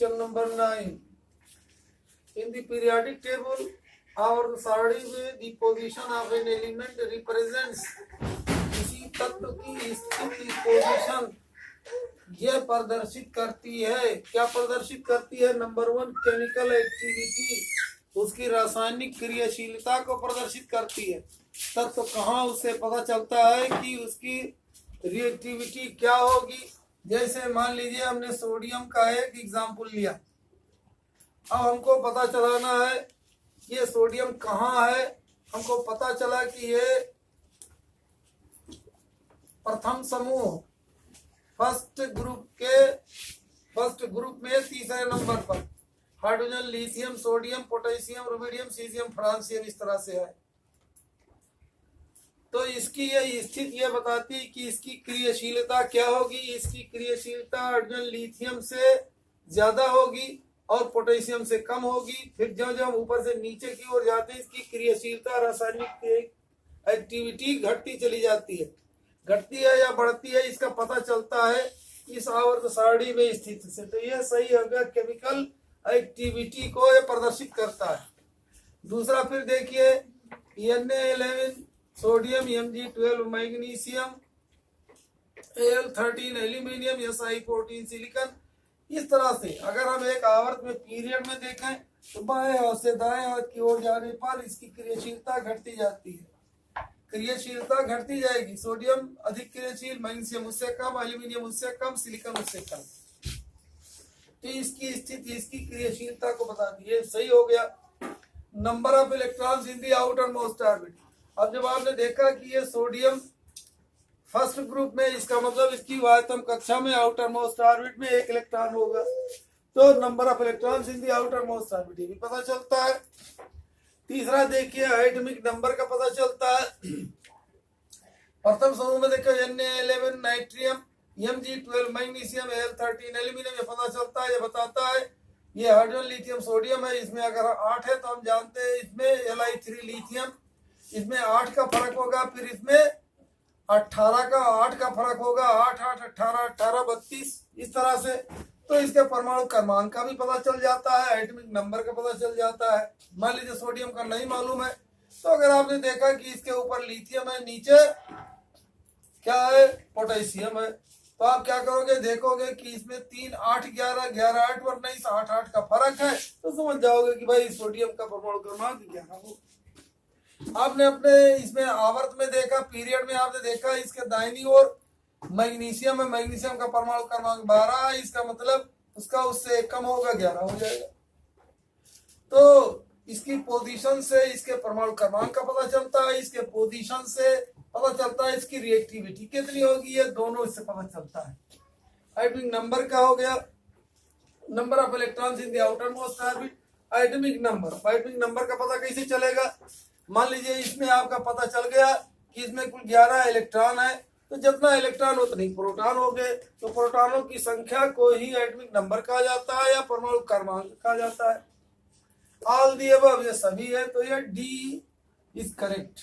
Question number 9. In the periodic table, our सारणी में the position of an element represents किसी तत्व की स्थिति पोजीशन यह प्रदर्शित करती है। क्या प्रदर्शित करती है? नंबर 1 केमिकल एक्टिविटी, उसकी रासायनिक क्रियाशीलता को प्रदर्शित करती है। तत्व कहाँ उससे पता चलता है कि उसकी रिएक्टिविटी क्या होगी। जैसे मान लीजिए हमने सोडियम का एक एग्जाम्पल लिया, अब हमको पता चलाना है ये सोडियम कहाँ है। हमको पता चला कि ये प्रथम समूह फर्स्ट ग्रुप में तीसरे नंबर पर hydrogen, lithium, sodium, potassium, rubidium, caesium, francium, इस तरह से है। तो इसकी यह स्थिति यह बताती है कि इसकी क्रियाशीलता क्या होगी। इसकी क्रियाशीलता हाइड्रोजन, लिथियम से ज्यादा होगी और पोटेशियम से कम होगी। फिर जो हम ऊपर से नीचे की ओर जाते हैं, इसकी क्रियाशीलता, रासायनिक एक्टिविटी घटती चली जाती है। घटती है या बढ़ती है, इसका पता चलता है इस आवर्त सारणी में स्थिति से। तो यह सही होगा, केमिकल एक्टिविटी को यह प्रदर्शित करता है। दूसरा फिर देखिए Na11 sodium, Mg12 magnesium, Al13 aluminium, Si14 silicon. इस तरह से अगर हम एक आवर्त में पीरियड में देखें तो बाएं हाथ से दाएं हाथ की ओर जाने पर इसकी क्रियाशीलता घटती जाती है। क्रियाशीलता घटती जाएगी। सोडियम अधिक क्रियाशील, मैग्नीशियम उससे कम, एल्यूमिनियम उससे कम, सिलिकॉन उससे कम। तो इसकी स्थिति इसकी क्रियाशीलता को बताती है। सही हो गया। Number of electrons in the outer most orbit. अब जब आपने देखा कि ये सोडियम फर्स्ट ग्रुप में, इसका मतलब इसकी वायतम कक्षा में आउटर मोस्ट ऑर्बिट में 1 इलेक्ट्रॉन होगा। तो number of electrons in the outer most orbit भी पता चलता है। तीसरा देखिए एटॉमिक नंबर का पता चलता है। प्रथम समूह में देखो Na11 नाइट्रियम, Mg12 magnesium, Al13 aluminium, ये पता चलता है। ये बताता है ये हाइड्रोजन, लिथियम, सोडियम है। इसमें अगर 8 है तो हम जानते हैं इसमें Li3 लिथियम, इसमें 8 का फर्क होगा। फिर इसमें 18 का 8 का फर्क होगा। 8 8 18 18 32 इस तरह से। तो इसके परमाणु क्रमांक का भी पता चल जाता है, एटॉमिक नंबर का पता चल जाता है। मान लीजिए सोडियम का नहीं मालूम है तो अगर आपने देखा कि इसके ऊपर लिथियम है, नीचे क्या है, पोटेशियम है, तो आप क्या करोगे, देखोगे कि इसमें 3 8 11 11 8 और 19 8 8 का फर्क है, तो समझ जाओगे कि भाई सोडियम का परमाणु क्रमांक 11 हो। आपने अपने इसमें आवर्त में देखा, पीरियड में आपने देखा इसके दाहिनी ओर मैग्नीशियम है, मैग्नीशियम का परमाणु क्रमांक 12 है। इसका मतलब उसका उससे कम होगा, 11 हो जाएगा। तो इसकी पोजीशन से इसके परमाणु क्रमांक का पता चलता है, इसके पोजीशन से पता चलता है इसकी रिएक्टिविटी कितनी होगी। ये दोनों इससे पता चलता है। एटॉमिक नंबर का हो गया, number of electrons in the outer most orbit. Atomic number का पता कैसे चलेगा। मान लीजिए इसमें आपका पता चल गया कि इसमें कुल 11 इलेक्ट्रॉन है, तो जितना इलेक्ट्रॉन उतने ही प्रोटॉन हो गए। तो प्रोटॉनों की संख्या को ही एटॉमिक नंबर कहा जाता है या परमाणु क्रमांक कहा जाता है। ऑल दी अबव ये सभी है, तो ये D is correct.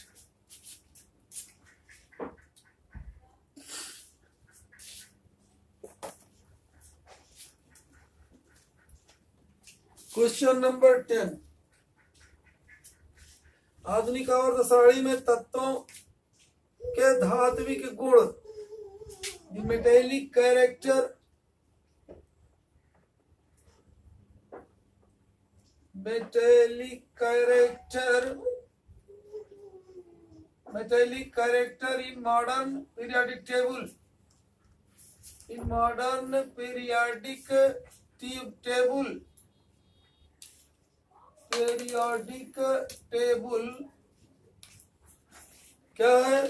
Question number 10। आधुनिक आवर्त सारणी में तत्वों के धात्विक गुण, metallic character, in modern periodic table, periodic table क्या है।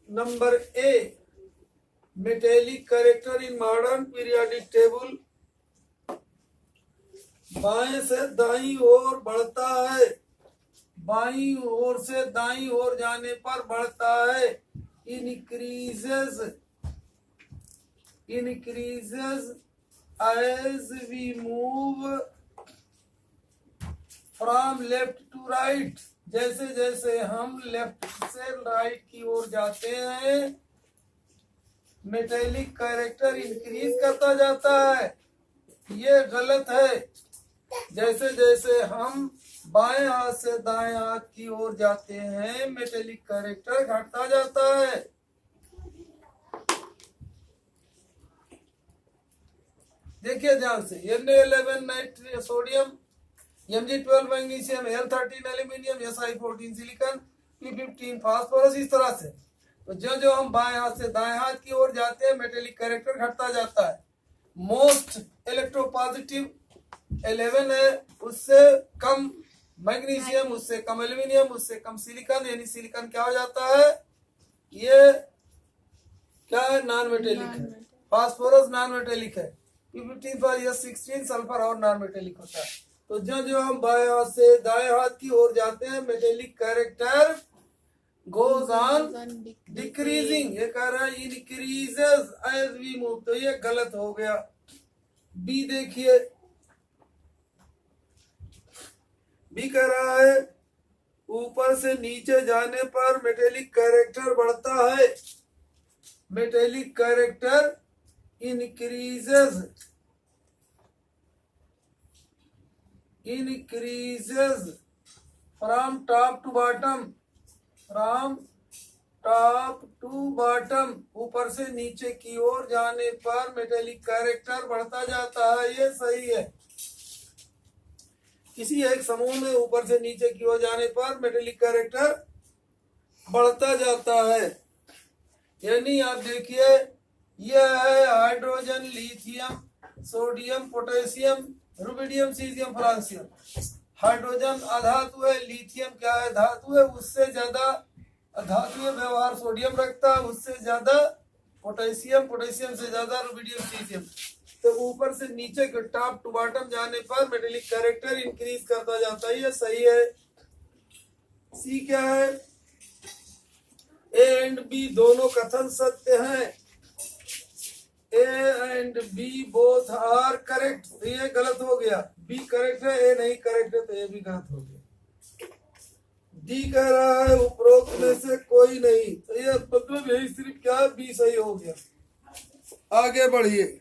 Number A, metallic character in modern periodic table बाएं से दाईं ओर बढ़ता है, बाईं ओर से दाईं ओर जाने पर बढ़ता है। increases as we move from left to right। जैसे जैसे हम लेफ्ट से राइट की ओर जाते हैं मेटेलिक कैरेक्टर इंक्रीज करता जाता है। ये गलत है। जैसे जैसे हम बाएं हाथ से दाएं हाथ की ओर जाते हैं मेटेलिक कैरेक्टर घटता जाता है। देखिए ध्यान से, Na11 natrium sodium, Mg12 magnesium, Al13 aluminium, Si14 silicon, P15 phosphorus, इस तरह से। तो जो जो हम बाएं हाथ से दाएं हाथ की ओर जाते हैं मेटेलिक कैरेक्टर घटता जाता है। मोस्ट इलेक्ट्रोपॉजिटिव 11 है, उससे कम मैग्नीशियम, उससे कम एल्यूमिनियम, उससे कम सिलिकॉन, यानी सिलिकॉन क्या हो जाता है, ये क्या है, नॉन मेटेलिक है। फास्फोरस नॉन मेटेलिक है। P15 पर यह 16 सल्फर और नॉन मेटेलिक होता है। तो जो जो हम बाएं हाथ से दाएं हाथ की ओर जाते हैं metallic character goes on decreasing, ये कह रहा है increases as we move, तो ये गलत हो गया। बी देखिए, बी कह रहा है ऊपर से नीचे जाने पर मेटेलिक कैरेक्टर बढ़ता है। Metallic character increases from top to bottom, from top to bottom, ऊपर से नीचे की ओर जाने पर मेटेलिक कैरेक्टर बढ़ता जाता है। ये सही है। किसी एक समूह में ऊपर से नीचे की ओर जाने पर मेटेलिक कैरेक्टर बढ़ता जाता है। यानी आप देखिए, यह है hydrogen, lithium, sodium, potassium, rubidium, caesium, francium. Hydrogen अधातु है, लिथियम क्या है, धातु है। उससे ज्यादा धातुएं व्यवहार सोडियम रखता है, उससे ज्यादा पोटेशियम, पोटेशियम से ज्यादा रुबिडियम, सीजियम। तो ऊपर से नीचे के टॉप टू बॉटम जाने पर मेटेलिक कैरेक्टर इंक्रीज करता जाता है। ये सही है। सी क्या है, ए एंड बी दोनों कथन सत्य हैं। A and B both are correct, तो ये गलत हो गया। बी करेक्ट है, ए नहीं करेक्ट है, तो ये भी गलत हो गया। डी कह रहा है उपरोक्त में से कोई नहीं, तो ये मतलब यही सिर्फ क्या, बी सही हो गया। आगे बढ़िए।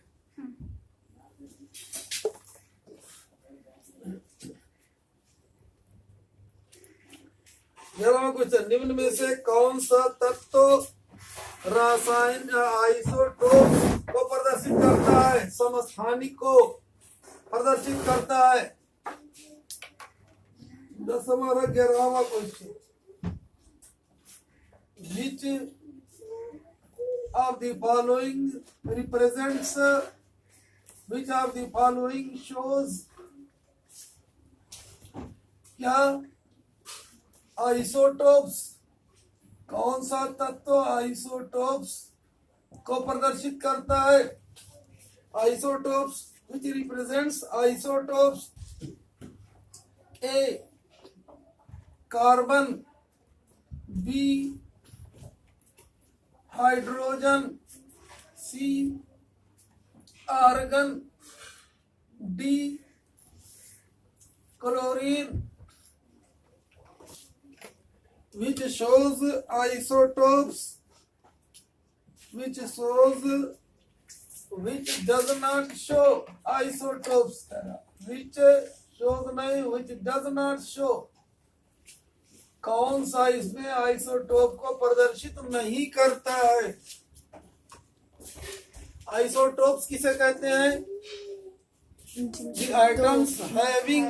क्वेश्चन, निम्न में से कौन सा तत्व रासायन आइसोटोप को प्रदर्शित करता है, समस्थानिक को प्रदर्शित करता है। 10वां और 11वां question, which of the following represents, which of the following shows, क्या आइसोटोप्स, कौन सा तत्व आइसोटोप्स को प्रदर्शित करता है। Isotopes, which represents isotopes, A carbon, B hydrogen, C argon, D chlorine. which shows isotopes, which does not show isotopes, which shows नहीं, which does not show, कौन सा इसमें आइसोटोप को प्रदर्शित नहीं करता है। आइसोटोप्स किसे कहते हैं, items having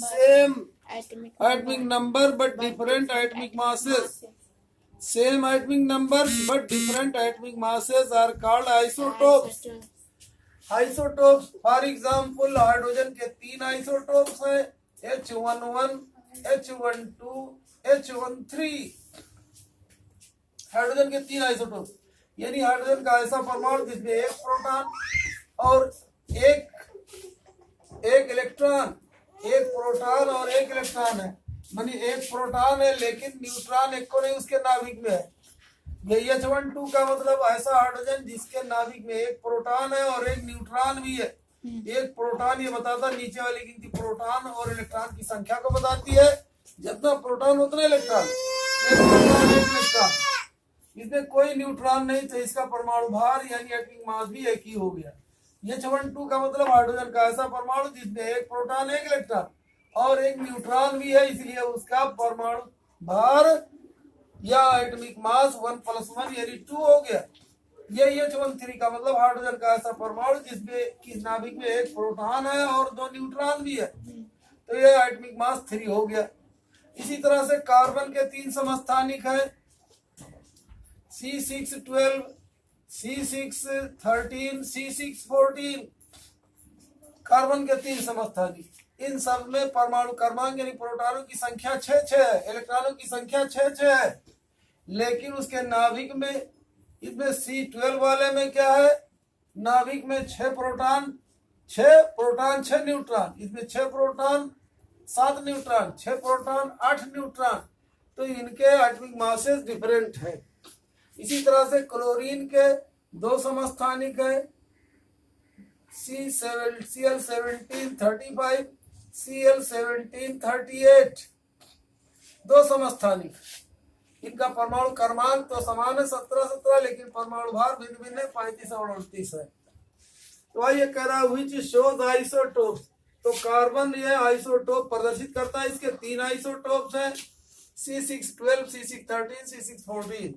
same atomic number but different atomic masses, same atomic numbers but different atomic masses are called isotopes. Isotopes, for example, hydrogen के 3 आइसोटोप्स हैं, H11, H12, H13। हाइड्रोजन के 3 आइसोटोप्स, यानी हाइड्रोजन का ऐसा परमाणु जिसमें एक प्रोटॉन और एक इलेक्ट्रॉन, एक प्रोटॉन और एक इलेक्ट्रॉन है। मानी एक प्रोटॉन है लेकिन न्यूट्रॉन एक को नहीं उसके नाभिक में है। ये H12 का मतलब ऐसा हाइड्रोजन जिसके नाभिक में एक प्रोटॉन है और एक न्यूट्रॉन भी है। एक प्रोटॉन ये बताता, नीचे वाली गिनती प्रोटॉन और इलेक्ट्रॉन की संख्या को बताती है। जितना प्रोटॉन उतना इलेक्ट्रॉन, एक प्रोटॉन एक इलेक्ट्रॉन। इसमें कोई न्यूट्रॉन नहीं, तो इसका परमाणु भार यानी एटॉमिक मास भी एक ही हो गया। H12 का मतलब हाइड्रोजन का ऐसा परमाणु जिसमें एक प्रोटॉन एक इलेक्ट्रॉन और एक न्यूट्रॉन भी है, इसलिए उसका परमाणु भार या एटॉमिक मास 1+1 यानी 2 हो गया। ये H13 का मतलब हाइड्रोजन का ऐसा परमाणु जिसमें कि नाभिक में एक प्रोटॉन है और 2 न्यूट्रॉन भी है, तो ये एटॉमिक मास 3 हो गया। इसी तरह से कार्बन के 3 समस्थानिक है, C612, C613, C614। कार्बन के 3 समस्थानिक, इन सब में परमाणु क्रमांक यानी प्रोटॉनों की संख्या 6 है, इलेक्ट्रॉनों की संख्या 6 है, लेकिन उसके नाभिक में इसमें C12 वाले में क्या है, नाभिक में 6 प्रोटॉन 6 न्यूट्रॉन, इसमें 6 प्रोटॉन 7 न्यूट्रॉन, 6 प्रोटॉन 8 न्यूट्रॉन, तो इनके एटॉमिक मासेस डिफरेंट है। इसी तरह से क्लोरीन के 2 समस्थानिक है, Cl1735, Cl1738, 2 समस्थानिक। इनका परमाणु क्रमांक तो समान है 17, लेकिन परमाणु भार भिन्न भिन्न है, 35 और 38 है। तो ये कह रहा व्हिच शोज आइसोटोप्स, तो कार्बन ये आइसोटोप प्रदर्शित करता है। इसके 3 आइसोटोप्स हैं, C612, C613, C614।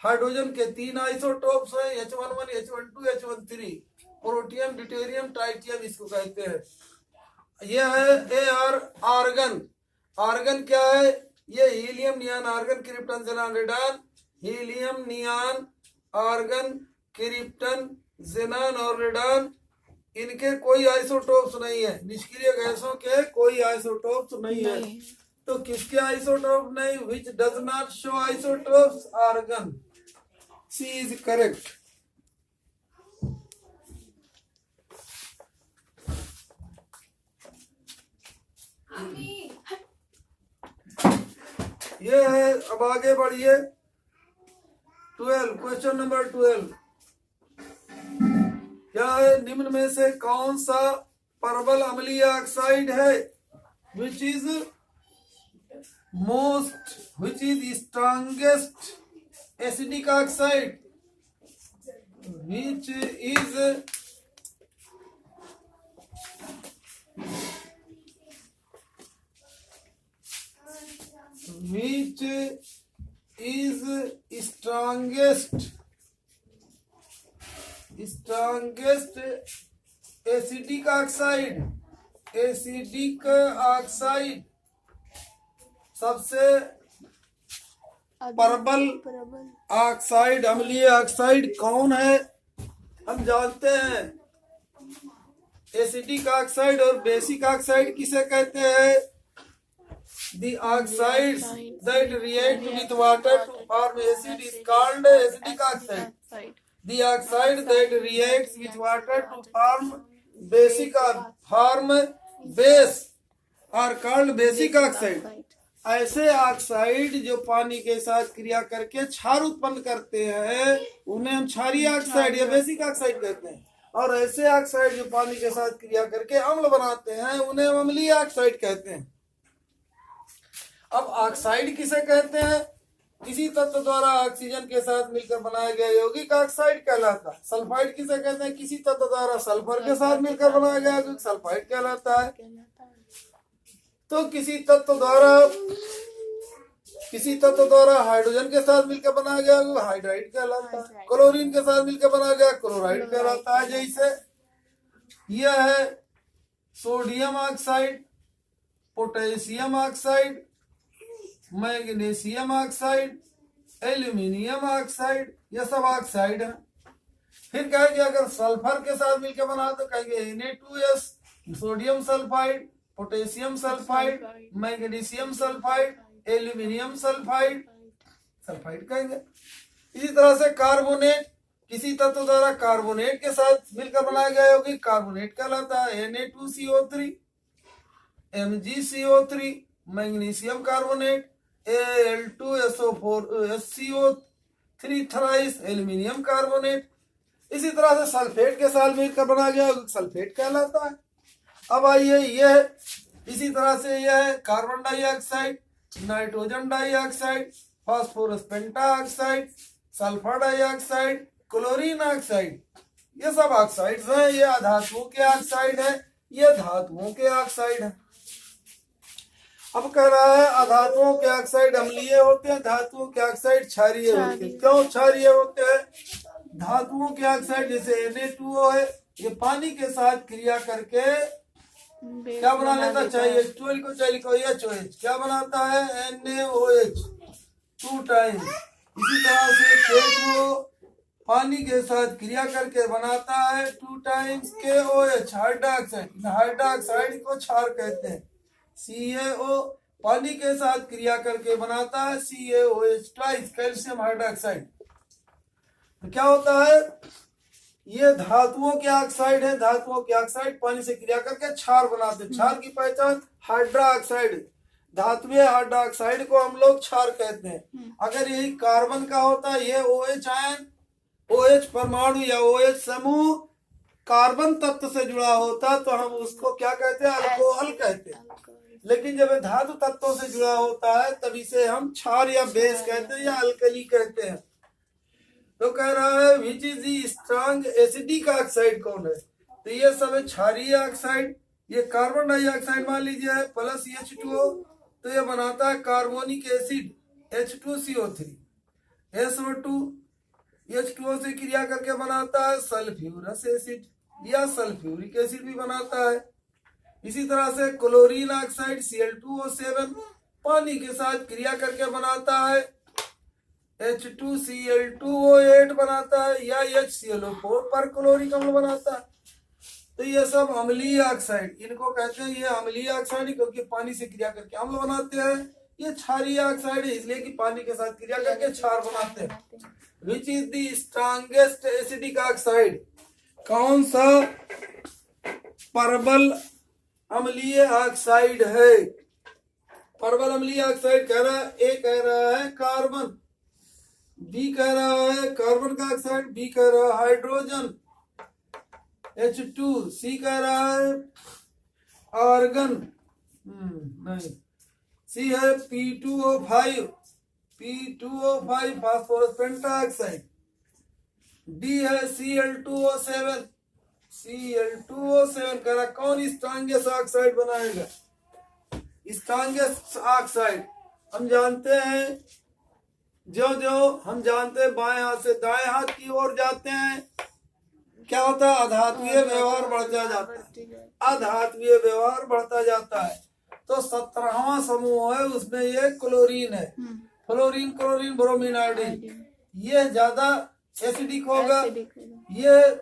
हाइड्रोजन के 3 आइसोटोप्स हैं, H11, H12, H13। Protium, deuterium, tritium इसको कहते हैं। यह है आर्गन। आर्गन क्या है, ये helium, neon, argon, krypton, xenon, radon. Helium, neon, argon, krypton, xenon और रेडॉन, इनके कोई आइसोटोप्स नहीं है। निष्क्रिय गैसों के कोई आइसोटोप्स नहीं है। तो किसके आइसोटोप नहीं, which does not show isotopes, argon. C is correct. ये है, अब आगे बढ़िए। 12, क्वेश्चन नंबर 12 क्या है, निम्न में से कौन सा परबल अम्लीय ऑक्साइड है, which is strongest acidic oxide, which is strongest acidic oxide, सबसे प्रबल ऑक्साइड, अम्लीय ऑक्साइड कौन है। हम जानते हैं एसिडिक ऑक्साइड और बेसिक ऑक्साइड किसे कहते हैं। The oxides that react with water to form acid is called acidic oxide. The oxide that reacts with water to form base are called basic oxide. ऐसे ऑक्साइड जो पानी के साथ क्रिया करके क्षार उत्पन्न करते हैं उन्हें हम क्षारीय ऑक्साइड या बेसिक ऑक्साइड कहते हैं, और ऐसे ऑक्साइड जो पानी के साथ क्रिया करके अम्ल बनाते हैं उन्हें हम अम्लीय ऑक्साइड कहते हैं। अब ऑक्साइड किसे कहते हैं, किसी तत्व द्वारा ऑक्सीजन के साथ मिलकर बनाया गया यौगिक ऑक्साइड कहलाता है। सल्फाइड किसे कहते हैं, किसी तत्व द्वारा सल्फर के साथ मिलकर बनाया गया यौगिक सल्फाइड कहलाता है। तो किसी तत्व द्वारा हाइड्रोजन के साथ मिलकर बनाया गया यौगिक हाइड्राइड कहलाता है। क्लोरीन के साथ मिलकर बनाया गया क्लोराइड कहलाता है। जैसे यह है sodium oxide, potassium oxide, magnesium oxide, aluminium oxide, ये सब ऑक्साइड है। फिर कहेंगे अगर सल्फर के साथ मिलकर बना तो कहेंगे Na2S, sodium sulphide, potassium sulphide, magnesium sulphide, aluminium sulphide कहेंगे। इसी तरह से कार्बोनेट, किसी तत्व द्वारा कार्बोनेट के साथ मिलकर बनाया गया यौगिक कार्बोनेट कहलाता है। Na2CO3, MgCO3, magnesium carbonate, Al2SO4 SCO3 thrice, aluminium carbonate. इसी तरह से सल्फेट के साथ मिलकर बनाया गया सल्फेट कहलाता है। अब आइए यह इसी तरह से यह है carbon dioxide, nitrogen dioxide, phosphorus pentoxide, sulphur dioxide, chlorine oxide, ये सब ऑक्साइड्स हैं। ये अधातुओं के ऑक्साइड है, ये धातुओं के ऑक्साइड है। अब कह रहा है अधातुओं के ऑक्साइड अम्लीय होते हैं, धातुओं के ऑक्साइड क्षारीय होते हैं। क्यों क्षारीय होते हैं? धातुओं के ऑक्साइड जैसे Na2O है, ये पानी के साथ क्रिया करके क्या बना लेता? चाहिए 12 को चाहिए लिखो HOH, क्या बनाता है? NaOH 2 times. इसी तरह से K2O पानी के साथ क्रिया करके बनाता है 2 टाइम्स KOH हाइड्रोक्साइड। हाइड्रोक्साइड को क्षार कहते हैं। CaO पानी के साथ क्रिया करके बनाता है CaOH ट्वाइस कैल्शियम हाइड्रोक्साइड। तो क्या होता है? ये धातुओं के ऑक्साइड है। धातुओं के ऑक्साइड पानी से क्रिया करके क्षार बनाते हैं। क्षार की पहचान हाइड्रोक्साइड, धातुए हाइड्रोक्साइड को हम लोग क्षार कहते हैं। अगर यही कार्बन का होता है, ये OH आयन, OH परमाणु या OH समूह कार्बन तत्व से जुड़ा होता तो हम उसको क्या कहते हैं? अल्कोहल कहते हैं। लेकिन जब धातु तत्वों से जुड़ा होता है तब इसे हम क्षार या बेस कहते हैं या अल्कली कहते हैं। तो कह रहा है which is the strong acidic oxide कौन है? तो ये सब है क्षारीय ऑक्साइड। ये कार्बन डाइऑक्साइड मान लीजिए है प्लस H2O, तो ये बनाता है carbonic acid H2CO3। SO2 H2O से क्रिया करके बनाता है सल्फ्यूरस एसिड या सल्फ्यूरिक एसिड भी बनाता है। इसी तरह से क्लोरीन ऑक्साइड Cl2O7 पानी के साथ क्रिया करके बनाता है H2Cl2O8 बनाता है या HClO4 पर क्लोरिक अम्ल बनाता है। तो ये सब अम्लीय ऑक्साइड, इनको कहते हैं ये अम्लीय ऑक्साइड क्योंकि पानी से क्रिया करके अम्ल बनाते हैं। ये क्षारीय ऑक्साइड है इसलिए कि पानी के साथ क्रिया करके क्षार बनाते हैं। Which is the strongest acidic oxide? कौन सा प्रबल अम्लीय ऑक्साइड है? प्रबल अम्लीय ऑक्साइड कह रहा है, ए कह रहा है कार्बन, बी कह रहा है कार्बन का ऑक्साइड, बी कह रहा है हाइड्रोजन H2, सी कह रहा है आर्गन, नहीं, सी है P2O5 फास्फोरस पेंटाऑक्साइड, डी है Cl2O7 कह रहा कौन स्ट्रॉन्गेस्ट ऑक्साइड बनाएगा? स्ट्रॉन्गेस्ट ऑक्साइड हम जानते हैं, जो हम जानते हैं बाएं हाथ से दाएं हाथ की ओर जाते हैं क्या होता है? अधात्वीय व्यवहार बढ़ता जाता है, अधात्वीय व्यवहार बढ़ता जाता है। तो 17वां समूह है उसमें ये क्लोरीन है, फ्लोरीन क्लोरीन ब्रोमीन आयोडीन, ये ज्यादा एसिडिक होगा। ये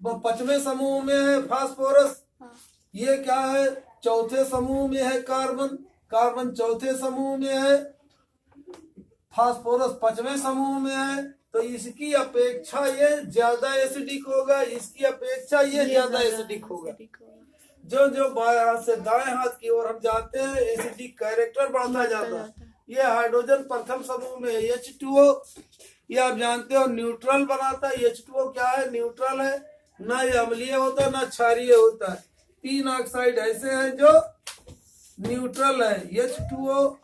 5वें समूह में है फास्फोरस, ये क्या है? चौथे समूह में है कार्बन, कार्बन चौथे समूह में है, फास्फोरस 5वें समूह में है। तो इसकी अपेक्षा ये ज्यादा एसिडिक होगा, इसकी अपेक्षा ये ज्यादा एसिडिक होगा। जो बाएं हाथ से दाएं हाथ की ओर हम जाते हैं एसिडिक कैरेक्टर बढ़ता जाता है। ये हाइड्रोजन प्रथम समूह में H2O, ये आप जानते हो न्यूट्रल बनाता है। H2O क्या है? न्यूट्रल है, ना ये अम्लीय होता है ना क्षारीय होता है। 3 ऑक्साइड ऐसे हैं जो न्यूट्रल है, H2O,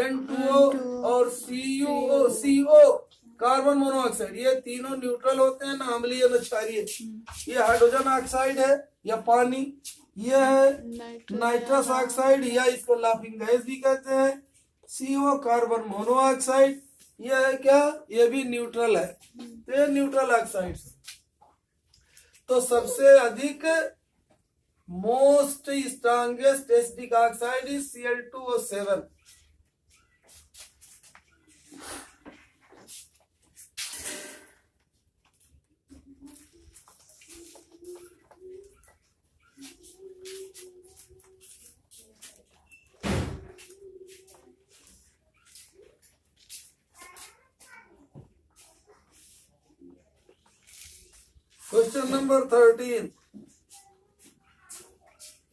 N2O और CO कार्बन मोनोऑक्साइड, ये तीनों न्यूट्रल होते हैं, ना अम्लीय ना क्षारीय। ये हाइड्रोजन ऑक्साइड है या पानी, ये है नाइट्रस ऑक्साइड या इसको लाफिंग गैस भी कहते हैं। CO कार्बन मोनोऑक्साइड, ये है क्या? ये भी न्यूट्रल है। तो ये न्यूट्रल ऑक्साइड। तो सबसे अधिक most strongest acidic oxide is Cl2O7। Question number 13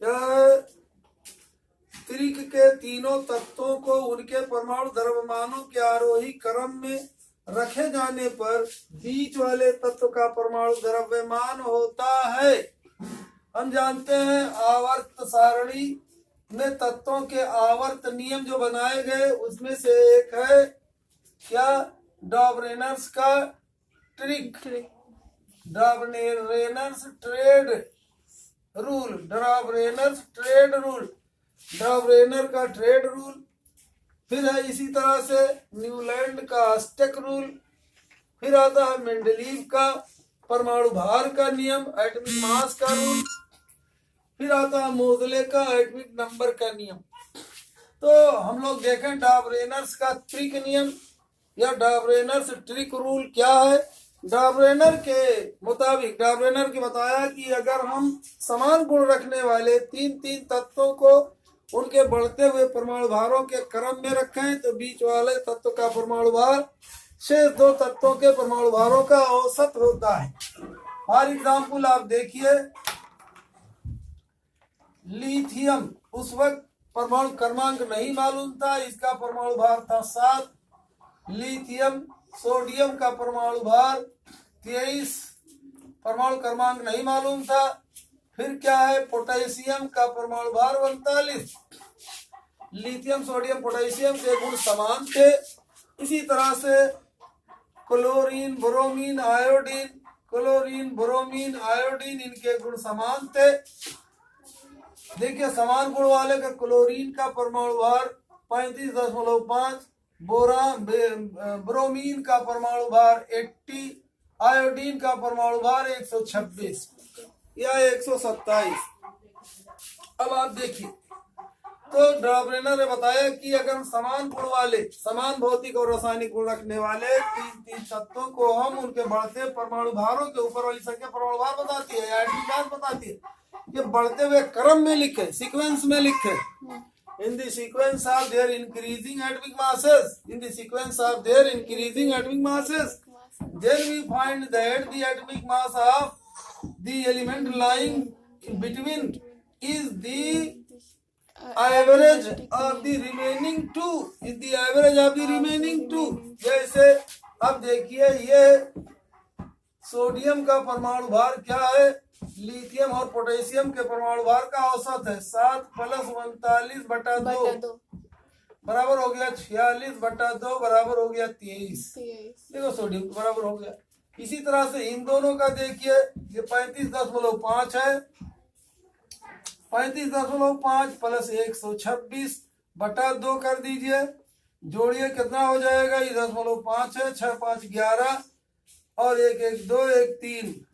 क्या है? त्रिक के तीनों तत्वों को उनके परमाणु द्रव्यमानों के आरोही क्रम में रखे जाने पर बीच वाले तत्व का परमाणु द्रव्यमान होता है। हम जानते हैं आवर्त सारणी में तत्वों के आवर्त नियम जो बनाए गए उसमें से एक है क्या? डॉबरेनर्स का trick, Dobereiner's triad rule, Dobereiner's triad rule, Dobereiner का ट्रेड रूल। फिर है इसी तरह से न्यूलैंड का अस्टेक रूल। फिर आता है मेंडलीव का परमाणु भार का नियम, एटॉमिक मास का रूल। फिर आता है मोजले का एटॉमिक नंबर का नियम। तो हम लोग देखें डॉबरेनर्स का ट्रिक नियम या डॉबरेनर्स ट्रिक रूल क्या है। डॉबरेनर के मुताबिक, डॉबरेनर की बताया कि अगर हम समान गुण रखने वाले तीन तीन तत्वों को उनके बढ़ते हुए परमाणु भारों के क्रम में रखें तो बीच वाले तत्व का परमाणु भार शेष दो तत्वों के परमाणु भारों का औसत होता है। फॉर एग्जाम्पल आप देखिए, लिथियम, उस वक्त परमाणु क्रमांक नहीं मालूम था, इसका परमाणु भार था 7। लिथियम सोडियम का परमाणु भार 23, परमाणु क्रमांक नहीं मालूम था। फिर क्या है, पोटेशियम का परमाणु भार 39। लिथियम सोडियम पोटेशियम के गुण समान थे। इसी तरह से chlorine bromine iodine, chlorine bromine iodine, इनके गुण समान थे। देखिए समान गुण वाले का क्लोरीन का परमाणु भार 35.5, ब्रोमीन का परमाणु भार 80, आयोडीन का परमाणु भार 126 या 127। अब आप देखिए, तो डॉबरेनर ने बताया कि अगर समान गुण वाले, समान भौतिक और रासायनिक गुण रखने वाले तीन तीन तत्वों को हम उनके बढ़ते परमाणु भारों के ऊपर वाली संख्या परमाणु भार बताती है, एटॉमिक मास बताती है, ये बढ़ते हुए क्रम में लिखे, सीक्वेंस में लिखे। In the sequence of their increasing atomic masses, in the sequence of their increasing atomic masses, then we find that the atomic mass of the element lying between is the average of the remaining two, is the average of the remaining two। जैसे अब देखिए, ये sodium का परमाणु भार क्या है, lithium और पोटेशियम के परमाणु भार का औसत है 7 + 39/2 बराबर हो गया 46/2 बराबर हो गया 23। देखो सोडियम बराबर हो गया। इसी तरह से इन दोनों का देखिए, ये 35.5 है, 35.5 + 126/2 कर दीजिए, जोड़िए कितना हो जाएगा, ये 10.5 है, 6 5 11 और 1 1 2 1 3,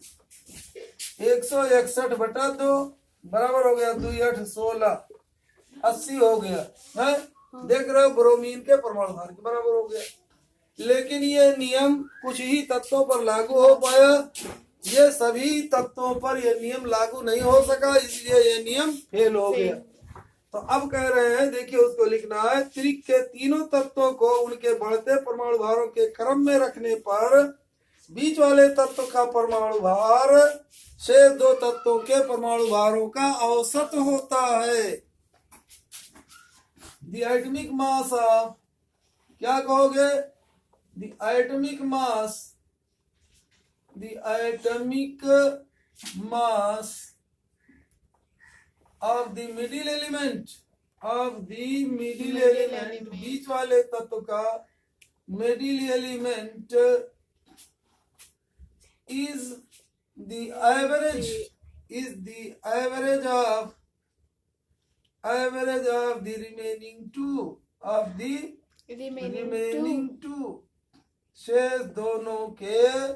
161/2 बराबर हो गया 2 8 16, 80 हो गया है। देख रहे हो, ब्रोमीन के परमाणु भार के बराबर हो गया। लेकिन ये नियम कुछ ही तत्वों पर लागू हो पाया, ये सभी तत्वों पर ये नियम लागू नहीं हो सका, इसलिए ये नियम फेल हो गया। तो अब कह रहे हैं, देखिए उसको लिखना है, त्रिक के तीनों तत्वों को उनके बढ़ते परमाणु भारों के क्रम में रखने पर बीच वाले तत्व का परमाणु भार शेष दो तत्वों के परमाणु भारों का औसत होता है। द एटॉमिक मास ऑफ, क्या कहोगे, the atomic mass, the atomic mass of the middle element, of the middle element, बीच वाले तत्व का middle element is the average of the remaining two, of the remaining two, शेष दोनों के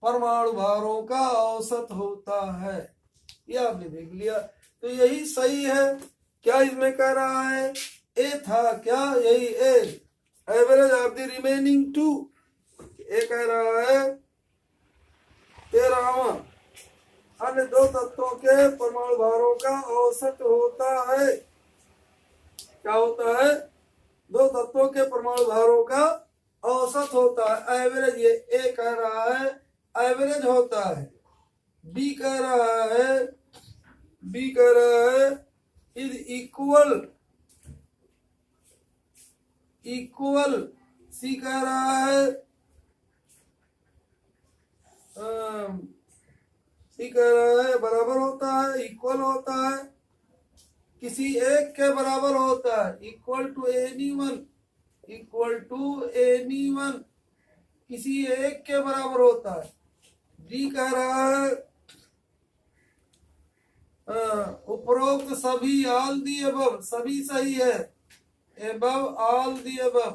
परमाणु भारों का औसत होता है। ये आपने देख लिया, तो यही सही है। क्या इसमें कह रहा है, ए था क्या, यही A, average of the remaining two. A कह रहा है 13वां, अन्य दो तत्वों के परमाणु भारों का औसत होता है। क्या होता है, दो तत्वों के परमाणु भारों का औसत होता है, एवरेज। ये ए कह रहा है एवरेज होता है, बी कह रहा है इज इक्वल, सी कह रहा है बराबर होता है, इक्वल होता है, किसी एक के बराबर होता है, equal to any one, equal to any one, किसी एक के बराबर होता है। डी कह रहा है उपरोक्त सभी, ऑल दी अबव, सभी सही है, एबव ऑल दी अबव।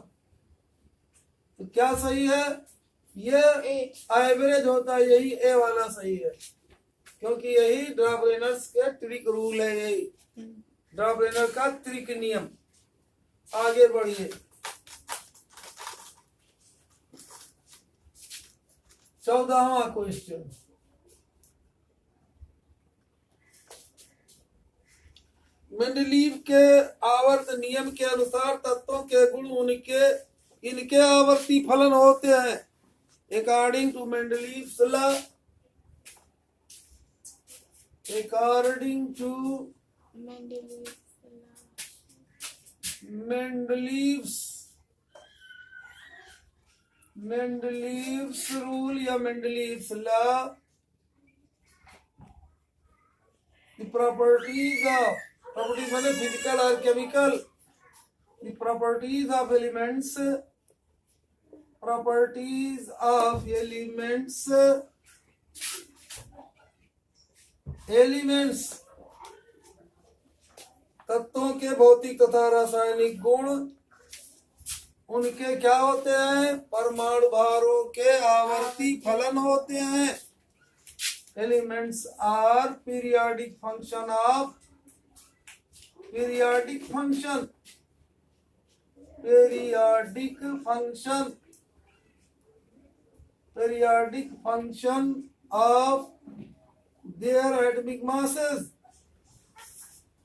तो क्या सही है? ये एवरेज होता है, यही ए वाला सही है, क्योंकि यही ड्रॉबरेनर्स के ट्रिक रूल है, यही ड्रॉबरेनर का ट्रिक नियम। आगे बढ़िए, 14वां क्वेश्चन। मेंडलीव के आवर्त नियम के अनुसार तत्वों के गुण इनके आवर्ती फलन होते हैं। According to Mendeleev's law, according to Mendeleev's rule या मेंडलीव्स लॉ, the properties माने फिजिकल और chemical, the properties of elements तत्वों के भौतिक तथा रासायनिक गुण उनके क्या होते हैं? परमाणु भारों के आवर्ती फलन होते हैं। Elements are periodic function of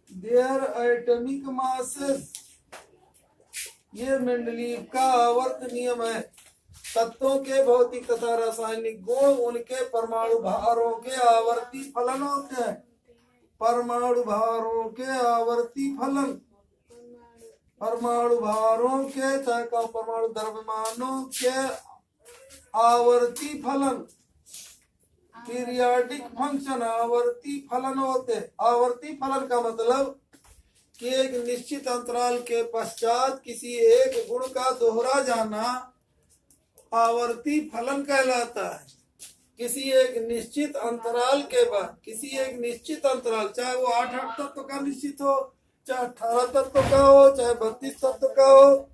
their atomic masses। ये मेंडलीव का आवर्त नियम है। तत्वों के भौतिक तथा रासायनिक गुण उनके परमाणु भारों के आवर्ती फलन होते हैं। परमाणु भारों के आवर्ती फलन, परमाणु भारों के चाहे परमाणु द्रव्यमानों के आवर्ती फलन, पीरियाडिक फंक्शन आवर्ती फलन होते। आवर्ती फलन का मतलब कि एक निश्चित अंतराल के पश्चात किसी एक गुण का दोहरा जाना आवर्ती फलन कहलाता है। किसी एक निश्चित अंतराल के बाद, किसी एक निश्चित अंतराल, चाहे वो 8 तत्व का निश्चित हो, चाहे 18 तत्व का हो, चाहे 32 तत्व का हो,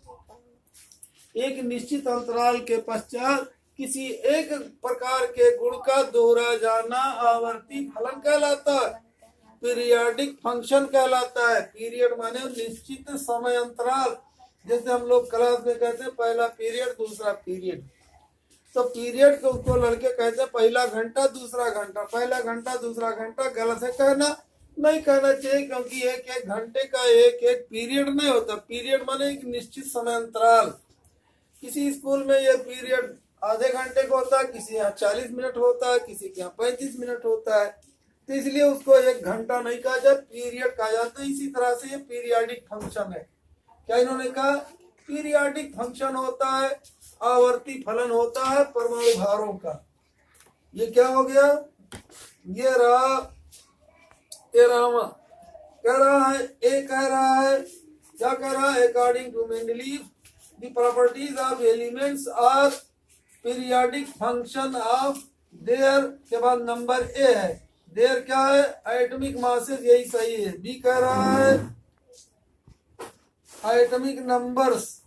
एक निश्चित अंतराल के पश्चात किसी एक प्रकार के गुण का दोहरा जाना आवर्ती फलन कहलाता है, पीरियाडिक फंक्शन कहलाता है। पीरियड माने निश्चित समय अंतराल, जैसे हम लोग क्लास में कहते हैं पहला पीरियड दूसरा पीरियड, तो पीरियड को उसको लड़के कहते हैं पहला घंटा दूसरा घंटा, पहला घंटा दूसरा घंटा। गलत है कहना, नहीं कहना चाहिए, क्योंकि एक एक घंटे का एक एक पीरियड नहीं होता। पीरियड माने एक निश्चित समय अंतराल। किसी स्कूल में ये पीरियड आधे घंटे का होता है, किसी यहाँ 40 मिनट होता है, किसी के यहाँ 35 मिनट होता है, तो इसलिए उसको एक घंटा नहीं कहा जाए, पीरियड कहा जाता है। इसी तरह से ये पीरियाडिक फंक्शन है। क्या इन्होंने कहा? पीरियाडिक फंक्शन होता है, आवर्ती फलन होता है परमाणु भारों का। ये क्या हो गया? ये रहा 13वां। कह रहा है, ए कह रहा है, क्या कह रहा है? According to Mendeleev the properties of elements are periodic function of their, के बाद नंबर ए है, देयर क्या है? एटॉमिक मासेस, यही सही है। बी कह रहा है एटॉमिक नंबर्स,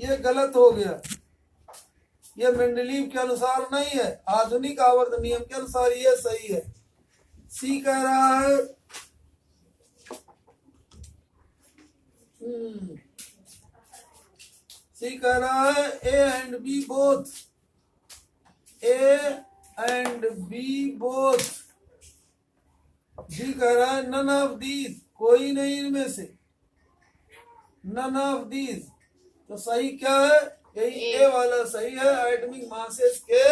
ये गलत हो गया, ये मेंडलीव के अनुसार नहीं है, आधुनिक आवर्त नियम के अनुसार ये सही है। सी कह रहा है सी कह रहा है A and B both, A and B both. D कह रहा है नन ऑफ दीज, कोई नहीं इनमें से, नन ऑफ दीज। तो सही क्या है? यही ए वाला सही है। एटॉमिक मासेस के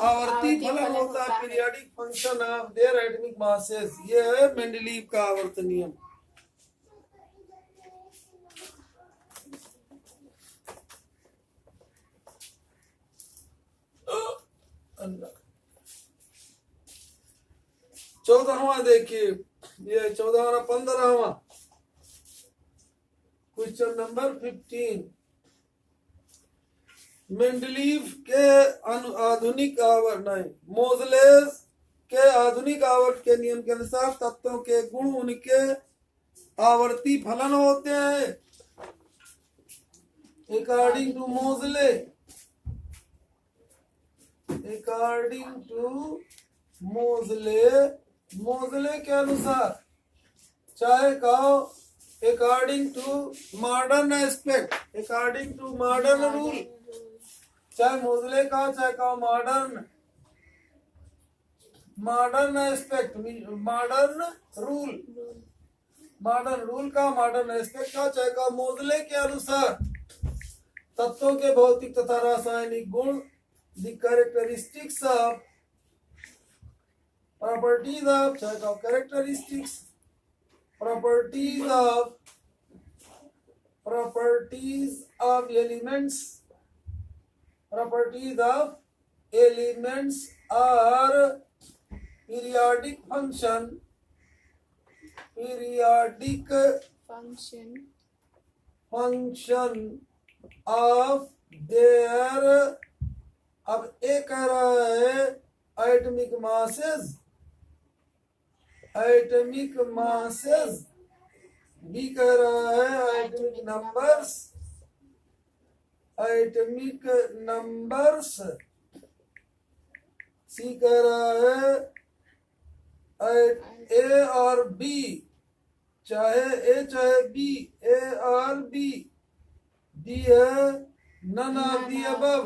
आवर्ती फलन होता है, periodic function of their atomic masses. ये है मेंडलीव का आवर्त नियम। चौदहवां देखिए, ये 14वां 15वां, कुछ क्वेश्चन नंबर 15। मेंडलीव के आधुनिक आवर्त नहीं, मोजलेस के आधुनिक आवर्त के नियम के अनुसार तत्वों के गुण उनके आवर्ती फलन होते हैं। According to Moseley, according to Moseley, Moseley के अनुसार, चाहे कहो according to modern aspect, according to modern rule, चाहे मोजले का चाहे कहो modern, modern aspect, modern rule, modern rule का, मॉडर्न एस्पेक्ट का, चाहे कहो मोजले के अनुसार तत्वों के भौतिक तथा रासायनिक गुण, the characteristics of, properties of, चाहे कहो characteristics, properties of elements, properties of elements are periodic function, periodic function of their, अब एक कह रहा है atomic masses, atomic masses, B कह रहा है atomic numbers, atomic numbers, C कह रहा है ए और बी, चाहे ए चाहे बी, ए और बी, डी है नन ऑफ दी अबव।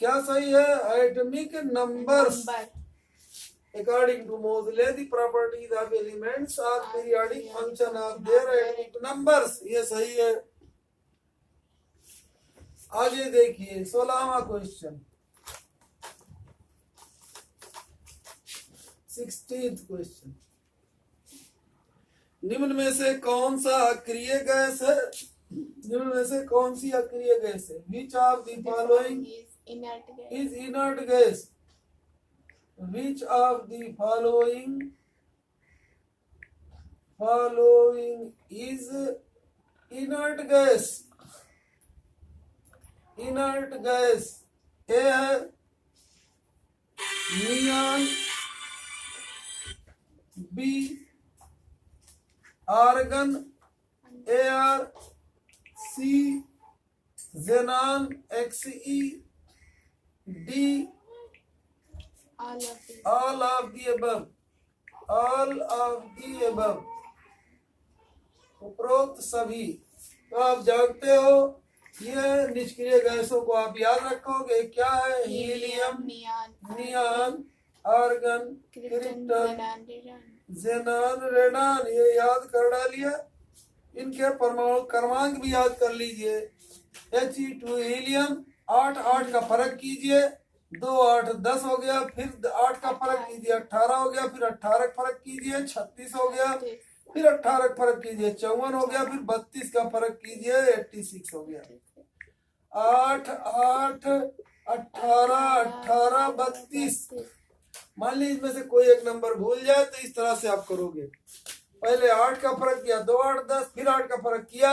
क्या सही है? Atomic numbers according to Moseley the properties of elements are periodic function of their atomic numbers, ये सही है। आगे देखिए 16वां क्वेश्चन, 16th क्वेश्चन, निम्न में से कौन सा अक्रिय गैस है? निम्न में से कौन सी अक्रिय गैस है? विच of the following is inert gas? Which of the following is inert gas? Inert gas A है neon, B argon, AR, C xenon Xe, D all of the above, all of the above, उपरोक्त सभी। तो आप जानते हो ये निष्क्रिय गैसों को आप याद रखोगे, क्या है? Helium, neon, argon, krypton, xenon, radon, ये याद कर डालिए। इनके परमाणु क्रमांक भी याद कर लीजिए। He2 हीलियम, 8 का फर्क कीजिए, 2 8 10 हो गया, फिर 8 का फर्क कीजिए 18 हो गया, फिर 18 का फर्क कीजिए 36 हो गया, फिर 18 का फर्क कीजिए 54 हो गया, फिर 32 का फर्क कीजिए 86 हो गया। 8 8 18 18 32। मान लीजिए इसमें से कोई एक नंबर भूल जाए तो इस तरह से आप करोगे, पहले 8 का फर्क किया, 2 8 10, फिर 8 का फर्क किया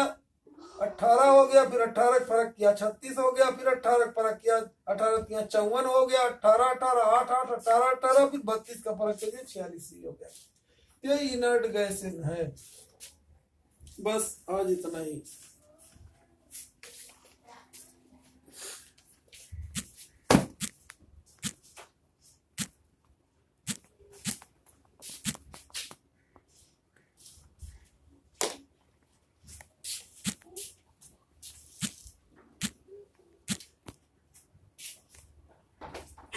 18 हो गया, फिर 18 का फर्क किया 36 हो गया, फिर 18 का फर्क किया 18 किया 54 हो गया, 18 18 8 8 18 18, फिर 32 का फर्क किया 46 हो गया। ये इनर्ट गैसेस है। बस आज इतना ही।